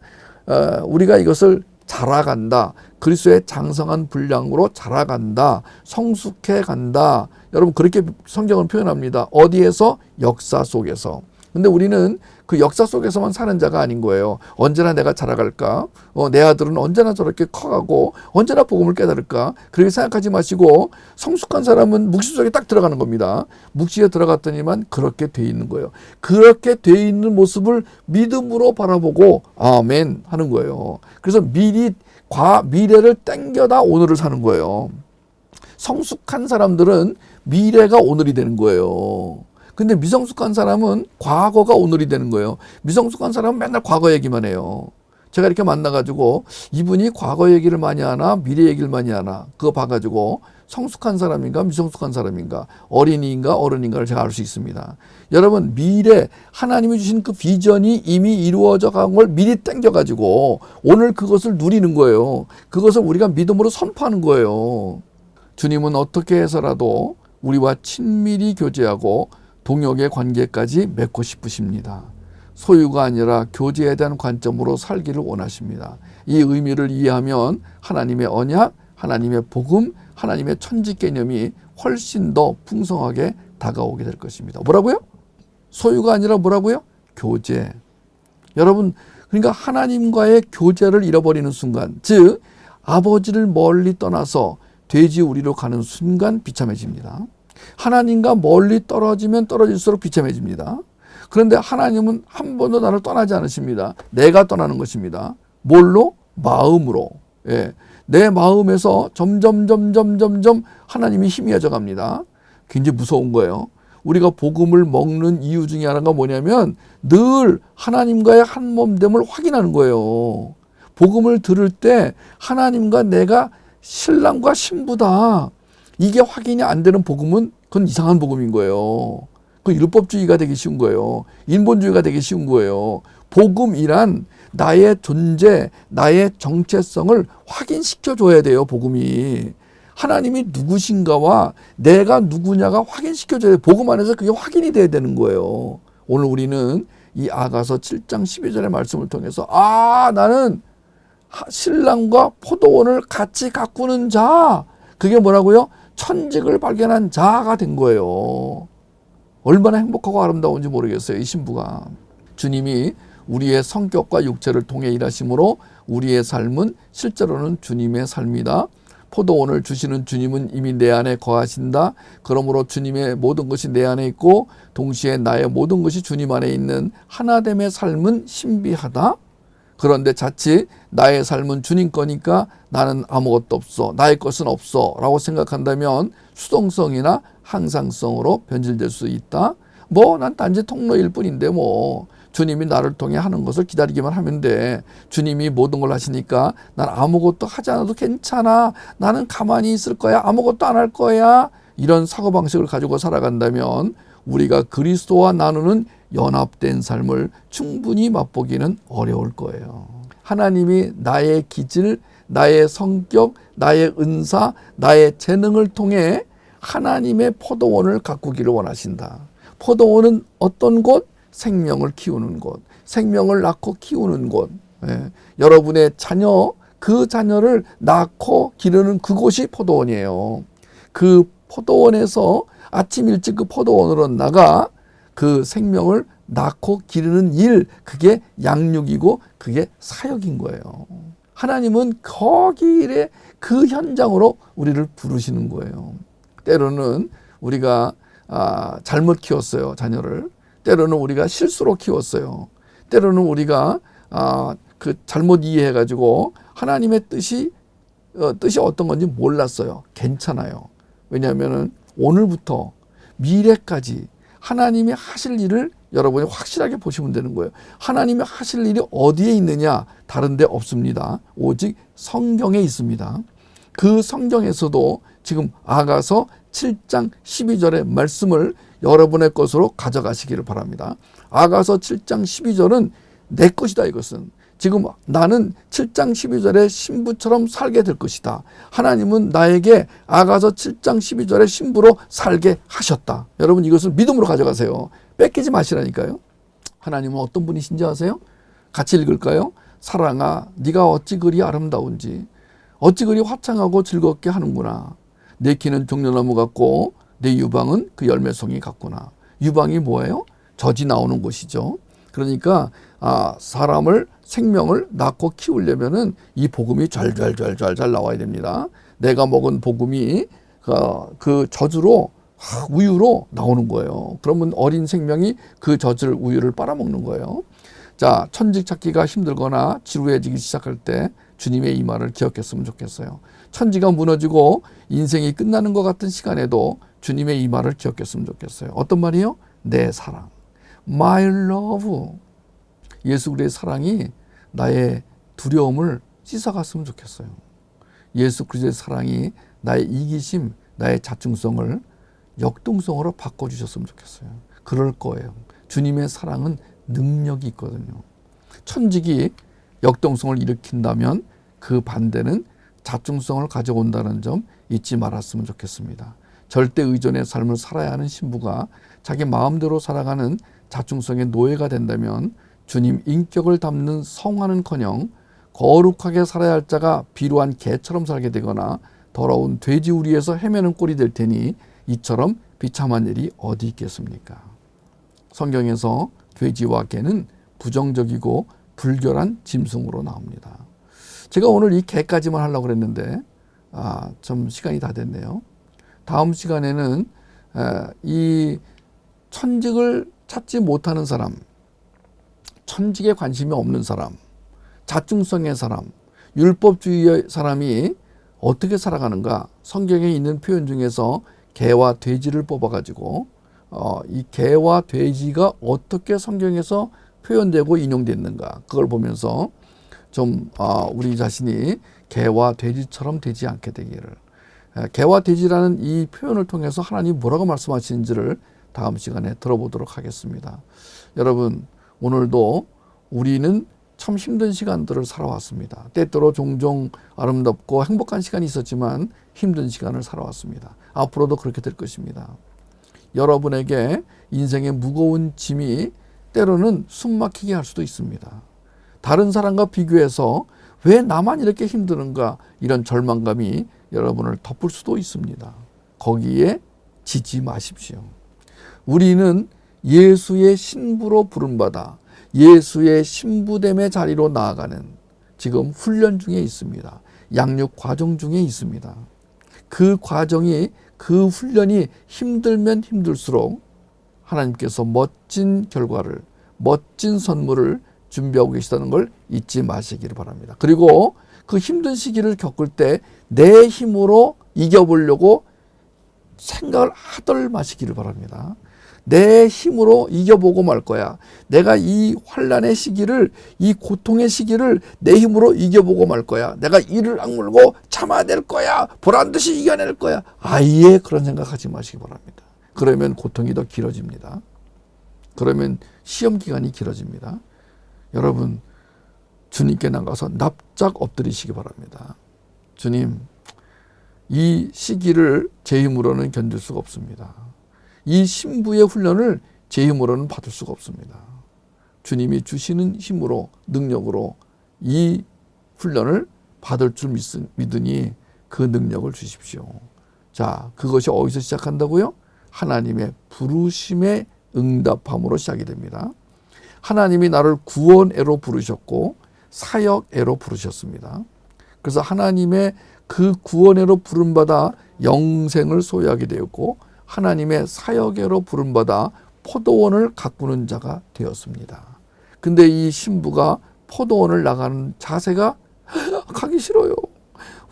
S2: 우리가 이것을 자라간다. 그리스도의 장성한 분량으로 자라간다. 성숙해 간다. 여러분 그렇게 성경은 표현합니다. 어디에서? 역사 속에서. 근데 우리는 그 역사 속에서만 사는 자가 아닌 거예요. 언제나 내가 자라갈까? 내 아들은 언제나 저렇게 커가고 언제나 복음을 깨달을까? 그렇게 생각하지 마시고 성숙한 사람은 묵시 속에 딱 들어가는 겁니다. 묵시에 들어갔더니만 그렇게 돼 있는 거예요. 그렇게 돼 있는 모습을 믿음으로 바라보고 아멘 하는 거예요. 그래서 미래를 땡겨다 오늘을 사는 거예요. 성숙한 사람들은 미래가 오늘이 되는 거예요. 근데 미성숙한 사람은 과거가 오늘이 되는 거예요. 미성숙한 사람은 맨날 과거 얘기만 해요. 제가 이렇게 만나가지고 이분이 과거 얘기를 많이 하나 미래 얘기를 많이 하나 그거 봐가지고 성숙한 사람인가 미성숙한 사람인가 어린이인가 어른인가를 제가 알 수 있습니다. 여러분 미래 하나님이 주신 그 비전이 이미 이루어져 간 걸 미리 땡겨가지고 오늘 그것을 누리는 거예요. 그것을 우리가 믿음으로 선포하는 거예요. 주님은 어떻게 해서라도 우리와 친밀히 교제하고 동역의 관계까지 맺고 싶으십니다. 소유가 아니라 교제에 대한 관점으로 살기를 원하십니다. 이 의미를 이해하면 하나님의 언약, 하나님의 복음, 하나님의 천지 개념이 훨씬 더 풍성하게 다가오게 될 것입니다. 뭐라고요? 소유가 아니라 뭐라고요? 교제. 여러분, 그러니까 하나님과의 교제를 잃어버리는 순간, 즉 아버지를 멀리 떠나서 돼지우리로 가는 순간 비참해집니다. 하나님과 멀리 떨어지면 떨어질수록 비참해집니다. 그런데 하나님은 한 번도 나를 떠나지 않으십니다. 내가 떠나는 것입니다. 뭘로? 마음으로. 예. 내 마음에서 점점 하나님이 희미해져 갑니다. 굉장히 무서운 거예요. 우리가 복음을 먹는 이유 중에 하나가 뭐냐면 늘 하나님과의 한 몸됨을 확인하는 거예요. 복음을 들을 때 하나님과 내가 신랑과 신부다. 이게 확인이 안 되는 복음은 그건 이상한 복음인 거예요. 그건 율법주의가 되기 쉬운 거예요. 인본주의가 되기 쉬운 거예요. 복음이란 나의 존재, 나의 정체성을 확인시켜줘야 돼요. 복음이. 하나님이 누구신가와 내가 누구냐가 확인시켜줘야 돼요. 복음 안에서 그게 확인이 돼야 되는 거예요. 오늘 우리는 이 아가서 7장 12절의 말씀을 통해서 나는 신랑과 포도원을 같이 가꾸는 자. 그게 뭐라고요? 천직을 발견한 자가 된 거예요. 얼마나 행복하고 아름다운지 모르겠어요. 이 신부가. 주님이 우리의 성격과 육체를 통해 일하심으로 우리의 삶은 실제로는 주님의 삶이다. 포도원을 주시는 주님은 이미 내 안에 거하신다. 그러므로 주님의 모든 것이 내 안에 있고 동시에 나의 모든 것이 주님 안에 있는 하나됨의 삶은 신비하다. 그런데 자칫 나의 삶은 주님 거니까 나는 아무것도 없어. 나의 것은 없어. 라고 생각한다면 수동성이나 항상성으로 변질될 수 있다. 난 단지 통로일 뿐인데 주님이 나를 통해 하는 것을 기다리기만 하면 돼. 주님이 모든 걸 하시니까 난 아무것도 하지 않아도 괜찮아. 나는 가만히 있을 거야. 아무것도 안 할 거야. 이런 사고방식을 가지고 살아간다면 우리가 그리스도와 나누는 연합된 삶을 충분히 맛보기는 어려울 거예요. 하나님이 나의 기질, 나의 성격, 나의 은사, 나의 재능을 통해 하나님의 포도원을 가꾸기를 원하신다. 포도원은 어떤 곳? 생명을 키우는 곳, 생명을 낳고 키우는 곳. 여러분의 자녀, 그 자녀를 낳고 기르는 그곳이 포도원이에요. 그 포도원에서 아침 일찍 그 포도원으로 나가 그 생명을 낳고 기르는 일, 그게 양육이고 그게 사역인 거예요. 하나님은 거기에 그 현장으로 우리를 부르시는 거예요. 때로는 우리가 잘못 키웠어요, 자녀를. 때로는 우리가 실수로 키웠어요. 때로는 우리가 잘못 이해해가지고 하나님의 뜻이 어떤 건지 몰랐어요. 괜찮아요. 왜냐하면은 오늘부터 미래까지 하나님이 하실 일을 여러분이 확실하게 보시면 되는 거예요. 하나님이 하실 일이 어디에 있느냐? 다른 데 없습니다. 오직 성경에 있습니다. 그 성경에서도 지금 아가서 7장 12절의 말씀을 여러분의 것으로 가져가시기를 바랍니다. 아가서 7장 12절은 내 것이다. 이것은 지금 나는 7장 12절의 신부처럼 살게 될 것이다. 하나님은 나에게 아가서 7장 12절의 신부로 살게 하셨다. 여러분 이것을 믿음으로 가져가세요. 뺏기지 마시라니까요. 하나님은 어떤 분이신지 아세요? 같이 읽을까요? 사랑아, 네가 어찌 그리 아름다운지, 어찌 그리 화창하고 즐겁게 하는구나. 내 키는 종려나무 같고 내 유방은 그 열매송이 같구나. 유방이 뭐예요? 젖이 나오는 곳이죠. 그러니까 사람을 생명을 낳고 키우려면은 이 복음이 잘 나와야 됩니다. 내가 먹은 복음이 그 젖으로 우유로 나오는 거예요. 그러면 어린 생명이 그 젖을 우유를 빨아먹는 거예요. 자, 천직 찾기가 힘들거나 지루해지기 시작할 때 주님의 이 말을 기억했으면 좋겠어요. 천지가 무너지고 인생이 끝나는 것 같은 시간에도 주님의 이 말을 기억했으면 좋겠어요. 어떤 말이요? 내 사랑, my love. 예수 그리스도의 사랑이 나의 두려움을 씻어갔으면 좋겠어요. 예수 그리스도의 사랑이 나의 이기심, 나의 자충성을 역동성으로 바꿔주셨으면 좋겠어요. 그럴 거예요. 주님의 사랑은 능력이 있거든요. 천직이 역동성을 일으킨다면 그 반대는 자충성을 가져온다는 점 잊지 말았으면 좋겠습니다. 절대 의존의 삶을 살아야 하는 신부가 자기 마음대로 살아가는 자충성의 노예가 된다면 주님 인격을 담는 성화는커녕 거룩하게 살아야 할 자가 비루한 개처럼 살게 되거나 더러운 돼지우리에서 헤매는 꼴이 될 테니 이처럼 비참한 일이 어디 있겠습니까? 성경에서 돼지와 개는 부정적이고 불결한 짐승으로 나옵니다. 제가 오늘 이 개까지만 하려고 그랬는데 좀 시간이 다 됐네요. 다음 시간에는 이 천직을 찾지 못하는 사람, 천직에 관심이 없는 사람, 자충성의 사람, 율법주의의 사람이 어떻게 살아가는가, 성경에 있는 표현 중에서 개와 돼지를 뽑아가지고 이 개와 돼지가 어떻게 성경에서 표현되고 인용됐는가, 그걸 보면서 좀 우리 자신이 개와 돼지처럼 되지 않게 되기를, 개와 돼지라는 이 표현을 통해서 하나님이 뭐라고 말씀하시는지를 다음 시간에 들어보도록 하겠습니다. 여러분, 오늘도 우리는 참 힘든 시간들을 살아왔습니다. 때때로 종종 아름답고 행복한 시간이 있었지만 힘든 시간을 살아왔습니다. 앞으로도 그렇게 될 것입니다. 여러분에게 인생의 무거운 짐이 때로는 숨막히게 할 수도 있습니다. 다른 사람과 비교해서 왜 나만 이렇게 힘드는가, 이런 절망감이 여러분을 덮을 수도 있습니다. 거기에 지지 마십시오. 우리는 예수의 신부로 부름받아 예수의 신부됨의 자리로 나아가는 지금 훈련 중에 있습니다. 양육 과정 중에 있습니다. 그 과정이, 그 훈련이 힘들면 힘들수록 하나님께서 멋진 결과를, 멋진 선물을 준비하고 계시다는 걸 잊지 마시기를 바랍니다. 그리고 그 힘든 시기를 겪을 때 내 힘으로 이겨보려고 생각을 하들 마시기를 바랍니다. 내 힘으로 이겨보고 말 거야. 내가 이 환난의 시기를, 이 고통의 시기를 내 힘으로 이겨보고 말 거야. 내가 이를 악물고 참아낼 거야. 보란듯이 이겨낼 거야. 아예 그런 생각하지 마시기 바랍니다. 그러면 고통이 더 길어집니다. 그러면 시험 기간이 길어집니다. 여러분, 주님께 나가서 납작 엎드리시기 바랍니다. 주님, 이 시기를 제 힘으로는 견딜 수가 없습니다. 이 신부의 훈련을 제 힘으로는 받을 수가 없습니다. 주님이 주시는 힘으로, 능력으로 이 훈련을 받을 줄 믿으니 그 능력을 주십시오. 자, 그것이 어디서 시작한다고요? 하나님의 부르심에 응답함으로 시작이 됩니다. 하나님이 나를 구원애로 부르셨고 사역애로 부르셨습니다. 그래서 하나님의 그 구원애로 부름받아 영생을 소유하게 되었고 하나님의 사역애로 부름받아 포도원을 가꾸는 자가 되었습니다. 근데 이 신부가 포도원을 나가는 자세가 가기 싫어요.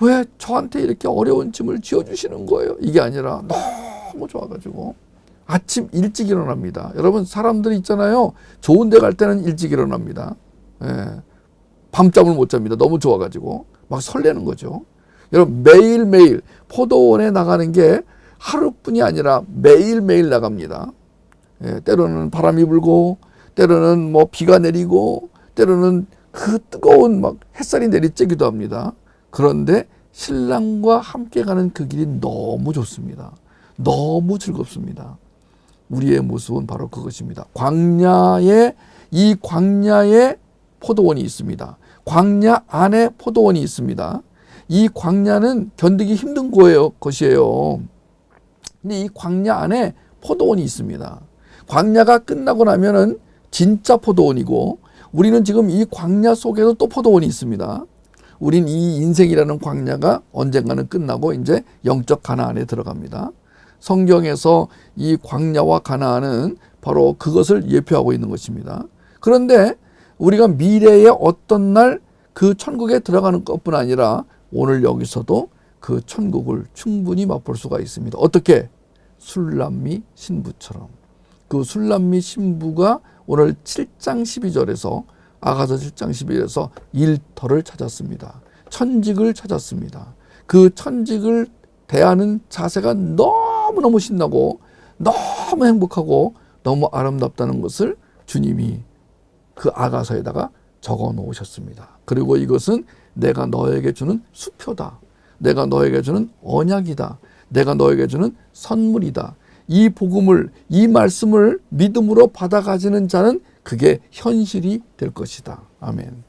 S2: 왜 저한테 이렇게 어려운 짐을 지어주시는 거예요? 이게 아니라 너무 좋아가지고 아침 일찍 일어납니다. 여러분, 사람들이 있잖아요. 좋은 데 갈 때는 일찍 일어납니다. 예. 밤잠을 못 잡니다. 너무 좋아가지고 막 설레는 거죠. 여러분, 매일매일 포도원에 나가는 게 하루뿐이 아니라 매일매일 나갑니다. 예. 때로는 바람이 불고, 때로는 뭐 비가 내리고, 때로는 그 뜨거운 막 햇살이 내리쬐기도 합니다. 그런데 신랑과 함께 가는 그 길이 너무 좋습니다. 너무 즐겁습니다. 우리의 모습은 바로 그것입니다. 이 광야에 포도원이 있습니다. 광야 안에 포도원이 있습니다. 이 광야는 견디기 힘든 것이에요. 근데 이 광야 안에 포도원이 있습니다. 광야가 끝나고 나면은 진짜 포도원이고, 우리는 지금 이 광야 속에서 또 포도원이 있습니다. 우린 이 인생이라는 광야가 언젠가는 끝나고 이제 영적 가나안에 들어갑니다. 성경에서 이 광야와 가나안은 바로 그것을 예표하고 있는 것입니다. 그런데 우리가 미래에 어떤 날 그 천국에 들어가는 것뿐 아니라 오늘 여기서도 그 천국을 충분히 맛볼 수가 있습니다. 어떻게? 술람미 신부처럼. 그 술람미 신부가 오늘 7장 12절에서 아가서 7장 12절에서 일터를 찾았습니다. 천직을 찾았습니다. 그 천직을 대하는 자세가 너무너무 신나고 너무 행복하고 너무 아름답다는 것을 주님이 그 아가서에다가 적어 놓으셨습니다. 그리고 이것은 내가 너에게 주는 수표다. 내가 너에게 주는 언약이다. 내가 너에게 주는 선물이다. 이 복음을, 이 말씀을 믿음으로 받아가지는 자는 그게 현실이 될 것이다. 아멘.